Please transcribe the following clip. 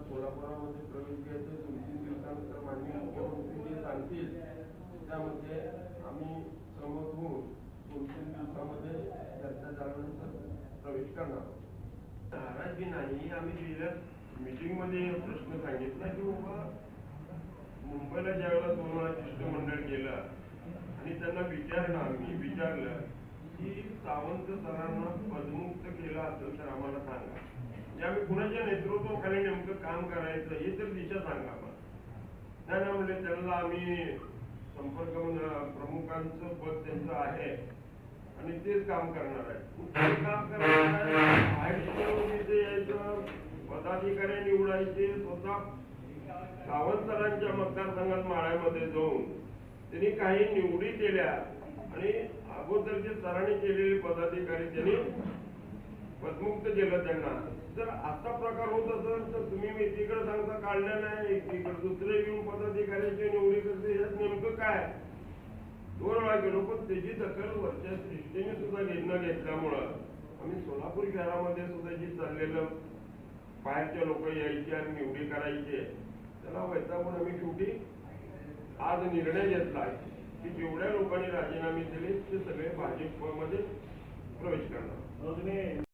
सोलापुरामध्ये प्रवेश घ्यायचे 2-3 दिवसानंतर माननीय मुख्यमंत्री जे सांगतील त्यामध्ये आम्ही सहमत होऊन 2-3 दिवसामध्ये चर्चा झाल्यानंतर प्रवेश करणार. नाराजगी नाही. आम्ही गेल्या मीटिंग मध्ये प्रश्न सांगितला की बाबा मुंबईला ज्यावेळेला 2 वेळा शिष्टमंडळ गेलं आणि त्यांना विचारलं की सावंत सरांना पदमुक्त केलं असेल तर आम्हाला सांगा, म्हणजे आम्ही कुणाच्या नेतृत्वाखाली नेमकं काम करायचं हे तर दिशा सांगा. नाही म्हणजे त्यांना आम्ही संपर्क प्रमुखांचं पद त्यांचं आहे आणि तेच काम करणार आहे. काम करणार आहे यायचं, पदाधिकारी निवडायचे, स्वतः सावंत सरांच्या मतदारसंघात माळ्यामध्ये जाऊन त्यांनी काही निवडी केल्या आणि अगोदरचे सरांनी केलेले पदाधिकारी त्यांनी पदमुक्त केलं त्यांना. जर असा प्रकार होत असेल तर तुम्ही एकीकडे सांगता काढल्या नाही, एकीकडे दुसरे येऊन पदाधिकाऱ्यांची निवडी करते, यात नेमकं काय? 2 वेळा गेलो पण त्याची दखल वरच्या सृष्टीने सुद्धा न घेतल्यामुळं आम्ही सोलापूर शहरामध्ये सुद्धा जी चाललेलं बाहेरच्या लोक यायचे आणि निवडी करायचे त्याला वैतागून आम्ही शेवटी आज निर्णय घेतला की जेवढ्या लोकांनी राजीनामे दिले ते सगळे भाजपमध्ये प्रवेश करणार.